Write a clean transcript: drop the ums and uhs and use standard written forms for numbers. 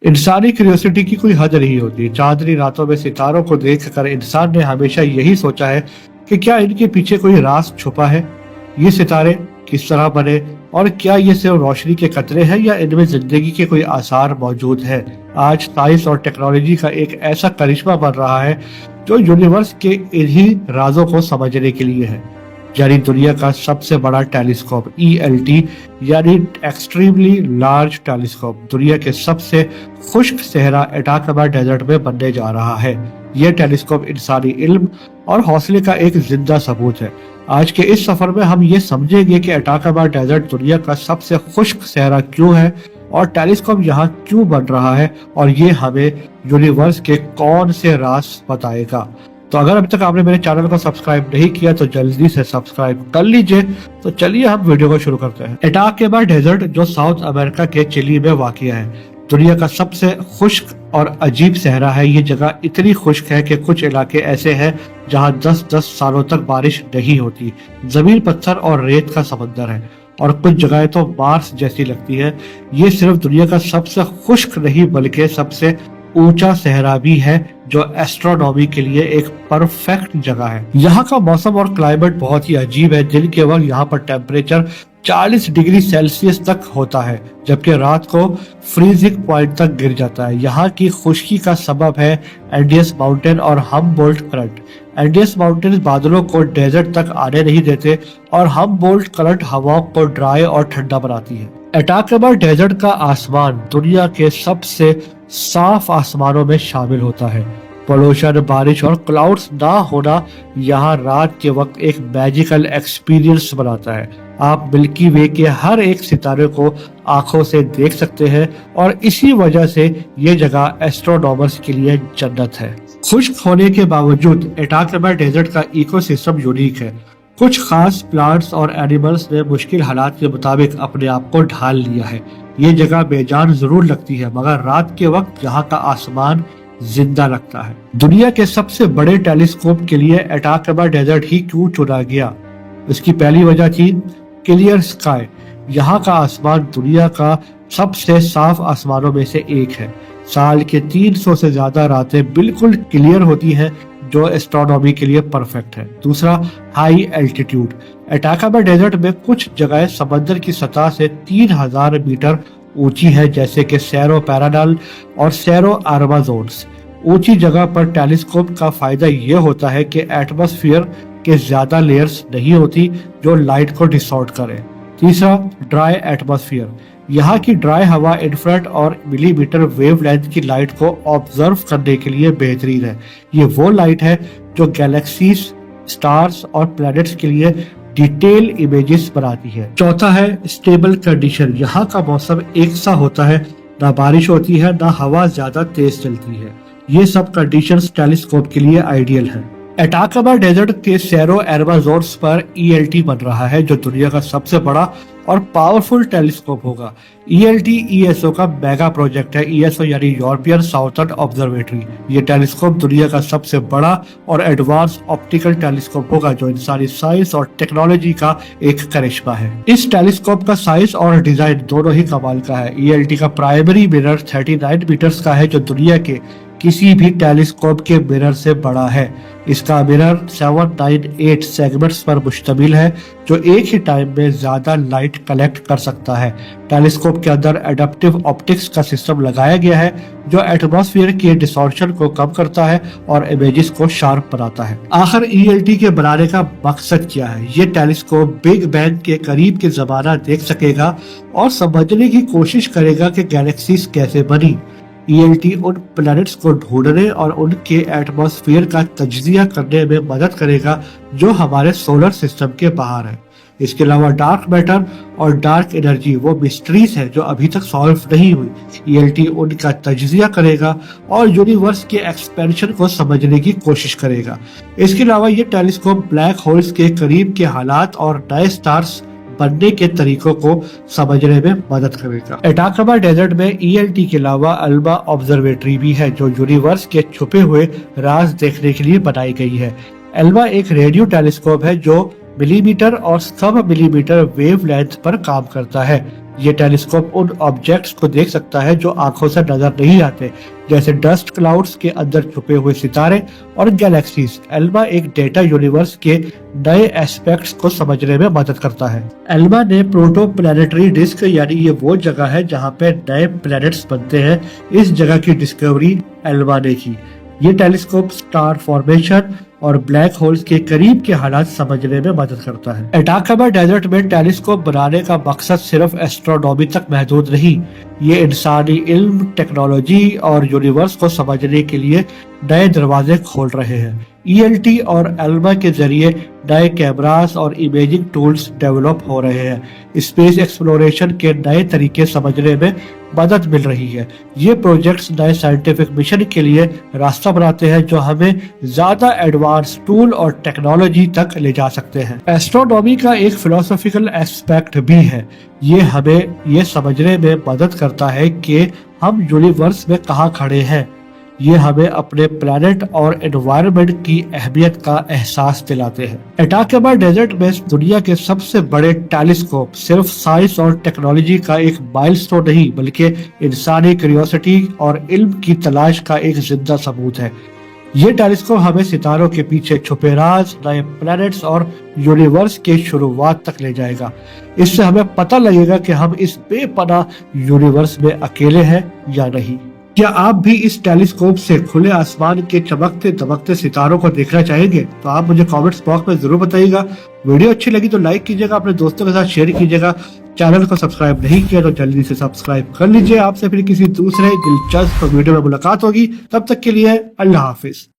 इंसानी क्यूरियोसिटी की कोई हद नहीं होती। चांदनी रातों में सितारों को देखकर इंसान ने हमेशा यही सोचा है कि क्या इनके पीछे कोई राज छुपा है। ये सितारे किस तरह बने और क्या ये सिर्फ रोशनी के कतरे हैं या इनमें जिंदगी के कोई आसार मौजूद है। आज साइंस और टेक्नोलॉजी का एक ऐसा करिश्मा बन रहा है जो यूनिवर्स के इन्हीं राजों को समझने के लिए है। यानी दुनिया का सबसे बड़ा टेलीस्कोप ELT यानी एक्सट्रीमली लार्ज टेलीस्कोप दुनिया के सबसे खुश्क सहरा एटाकामा डेजर्ट में बनने जा रहा है। यह टेलीस्कोप इंसानी इल्म और हौसले का एक जिंदा सबूत है। आज के इस सफर में हम ये समझेंगे कि एटाकामा डेजर्ट दुनिया का सबसे खुश्क सहरा क्यों है और टेलीस्कोप यहाँ क्यों बन रहा है और ये हमें यूनिवर्स के कौन से राज बताएगा। तो अगर अभी तक आपने मेरे चैनल को सब्सक्राइब नहीं किया तो जल्दी से सब्सक्राइब कर लीजिए। तो चलिए हम वीडियो को शुरू करते हैं। एटाकामा डेजर्ट जो साउथ अमेरिका के चिली में वाक़िया है, दुनिया का सबसे खुश्क और अजीब सहरा है। ये जगह इतनी खुश्क है कि कुछ इलाके ऐसे हैं जहां 10-10 सालों तक बारिश नहीं होती। जमीन पत्थर और रेत का समंदर है और कुछ जगहें तो मार्स जैसी लगती है। ये सिर्फ दुनिया का सबसे खुश्क नहीं बल्कि सबसे ऊंचा सहरा भी है जो एस्ट्रोनॉमी के लिए एक परफेक्ट जगह है। यहाँ का मौसम और क्लाइमेट बहुत ही अजीब है। दिन के वक्त यहाँ पर टेम्परेचर 40 डिग्री सेल्सियस तक होता है जबकि रात को फ्रीजिंग पॉइंट तक गिर जाता है। यहाँ की खुश्की का सबब है एंडियस माउंटेन और हम्बोल्ट करंट। एंडियस माउंटेन बादलों को डेजर्ट तक आने नहीं देते और हम्बोल्ट करंट हवाओं को ड्राई और ठंडा बनाती है। एटाकामा डेजर्ट का आसमान दुनिया के सबसे साफ आसमानों में शामिल होता है। पोल्यूशन, बारिश और क्लाउड्स ना होना यहाँ रात के वक्त एक मैजिकल एक्सपीरियंस बनाता है। आप मिल्की वे के हर एक सितारे को आंखों से देख सकते हैं और इसी वजह से ये जगह एस्ट्रोनॉमर्स के लिए जन्नत है। खुश्क होने के बावजूद एटाकामा डेजर्ट का इकोसिस्टम यूनिक है। कुछ खास प्लांट्स और एनिमल्स ने मुश्किल हालात के मुताबिक अपने आप को ढाल लिया है। ये जगह बेजान जरूर लगती है मगर रात के वक्त यहाँ का आसमान जिंदा लगता है। दुनिया के सबसे बड़े टेलीस्कोप के लिए एटाकामा डेजर्ट ही क्यों चुना गया? इसकी पहली वजह थी क्लियर स्काई। यहाँ का आसमान दुनिया का सबसे साफ आसमानों में से एक है। साल के 300 से ज्यादा रातें बिल्कुल क्लियर होती हैं जो एस्ट्रोनॉमी के लिए परफेक्ट है। दूसरा, हाई एल्टीट्यूड। एटाकामा डेजर्ट में कुछ जगह समंदर की सतह से 3000 मीटर ऊंची है जैसे कि सेरो पैराडल और सेरो आर्माजोन्स। ऊंची जगह पर टेलीस्कोप का फायदा ये होता है कि एटमॉस्फेयर के ज्यादा लेयर्स नहीं होती जो लाइट को डिस्टॉर्ट करे। तीसरा, ड्राई एटमॉस्फेयर। यहाँ की ड्राई हवा इंफ्रारेड और मिलीमीटर वेवलेंथ की लाइट को ऑब्जर्व करने के लिए बेहतरीन है। ये वो लाइट है जो गैलेक्सीज, स्टार्स और प्लैनेट्स के लिए डिटेल इमेजेस बनाती है। चौथा है स्टेबल कंडीशन। यहाँ का मौसम एक सा होता है, ना बारिश होती है ना हवा ज्यादा तेज चलती है। ये सब कंडीशंस टेलीस्कोप के लिए आइडियल है। एटाकामा डेजर्ट के सेरो आर्माजोन्स पर ELT बन रहा है जो दुनिया का सबसे बड़ा और पावरफुल टेलीस्कोप होगा। ELT ESO का मेगा प्रोजेक्ट है। ESO यानी यूरोपियन साउथर्न ऑब्जर्वेटरी। ये टेलीस्कोप दुनिया का सबसे बड़ा और एडवांस ऑप्टिकल टेलीस्कोप होगा जो इंसानी साइंस और टेक्नोलॉजी का एक करिश्मा है। इस टेलीस्कोप का साइज और डिजाइन दोनों ही कमाल का है। ELT का प्राइमरी मिरर 39 मीटर्स का है जो दुनिया के किसी भी टेलीस्कोप के मिरर से बड़ा है। इसका मिरर 798 सेगमेंट्स पर मुश्तमिल है जो एक ही टाइम में ज्यादा लाइट कलेक्ट कर सकता है। टेलीस्कोप के अंदर एडेप्टिव ऑप्टिक्स का सिस्टम लगाया गया है जो एटमॉस्फेयर के डिस्टॉर्शन को कम करता है और इमेजेस को शार्प बनाता है। आखिर ELT के बनाने का मकसद क्या है? ये टेलीस्कोप बिग बैंग के करीब के जमाना देख सकेगा और समझने की कोशिश करेगा कि गैलेक्सीज कैसे बनी। ELT उन प्लैनेट्स को ढूंढने और उनके एटमॉस्फेयर का तज्जिया करने में मदद करेगा जो हमारे सोलर सिस्टम के बाहर है। इसके अलावा डार्क मैटर और डार्क एनर्जी वो मिस्ट्रीज है जो अभी तक सॉल्व नहीं हुई। ELT उनका तज्जिया करेगा और यूनिवर्स के एक्सपेंशन को समझने की कोशिश करेगा। इसके अलावा ये टेलीस्कोप ब्लैक होल्स के करीब के हालात और नए स्टार्स बनने के तरीकों को समझने में मदद करेगा। एटाकामा डेजर्ट में ELT के अलावा अल्बा ऑब्जर्वेटरी भी है जो यूनिवर्स के छुपे हुए राज देखने के लिए बनाई गई है। अल्बा एक रेडियो टेलीस्कोप है जो मिलीमीटर और सब मिलीमीटर वेवलेंथ पर काम करता है। ये टेलीस्कोप उन ऑब्जेक्ट्स को देख सकता है जो आंखों से नजर नहीं आते, जैसे डस्ट क्लाउड्स के अंदर छुपे हुए सितारे और गैलेक्सीज। एल्मा एक डेटा यूनिवर्स के नए एस्पेक्ट्स को समझने में मदद करता है। एल्मा ने प्रोटो प्लैनेटरी डिस्क, यानी ये वो जगह है जहाँ पे नए प्लैनेट्स बनते हैं, इस जगह की डिस्कवरी एल्मा ने की। ये टेलीस्कोप स्टार फॉर्मेशन और ब्लैक होल्स के करीब के हालात समझने में मदद करता है। अटाकामा डेजर्ट में टेलीस्कोप बनाने का मकसद सिर्फ एस्ट्रोनॉमी तक महदूद नहीं, ये इंसानी इल्म, टेक्नोलॉजी और यूनिवर्स को समझने के लिए नए दरवाजे खोल रहे हैं। ELT और एल्मा के जरिए नए कैमरास और इमेजिंग टूल्स डेवलप हो रहे हैं। स्पेस एक्सप्लोरेशन के नए तरीके समझने में मदद मिल रही है। ये प्रोजेक्ट्स नए साइंटिफिक मिशन के लिए रास्ता बनाते हैं जो हमें ज्यादा एडवांस टूल और टेक्नोलॉजी तक ले जा सकते हैं। एस्ट्रोनॉमी का एक फिलोसॉफिकल एस्पेक्ट भी है। ये हमें ये समझने में मदद करता है कि हम यूनिवर्स में कहाँ खड़े हैं। ये हमें अपने प्लैनेट और एनवायरनमेंट की अहमियत का एहसास दिलाते हैं। अटाकामा डेजर्ट में दुनिया के सबसे बड़े टेलीस्कोप सिर्फ साइंस और टेक्नोलॉजी का एक माइलस्टोन नहीं, बल्कि इंसानी क्यूरियोसिटी और इल्म की तलाश का एक जिंदा सबूत है। ये टेलीस्कोप हमें सितारों के पीछे छुपे राज, नए प्लैनेट्स और यूनिवर्स के शुरुआत तक ले जाएगा। इससे हमें पता लगेगा कि हम इस बेपनाह यूनिवर्स में अकेले हैं या नहीं। क्या आप भी इस टेलीस्कोप से खुले आसमान के चमकते दमकते सितारों को देखना चाहेंगे? तो आप मुझे कमेंट्स बॉक्स में जरूर बताइएगा। वीडियो अच्छी लगी तो लाइक कीजिएगा, अपने दोस्तों के साथ शेयर कीजिएगा। चैनल को सब्सक्राइब नहीं किया तो जल्दी से सब्सक्राइब कर लीजिए। आपसे फिर किसी दूसरे दिलचस्प वीडियो में मुलाकात होगी। तब तक के लिए अल्लाह हाफिज।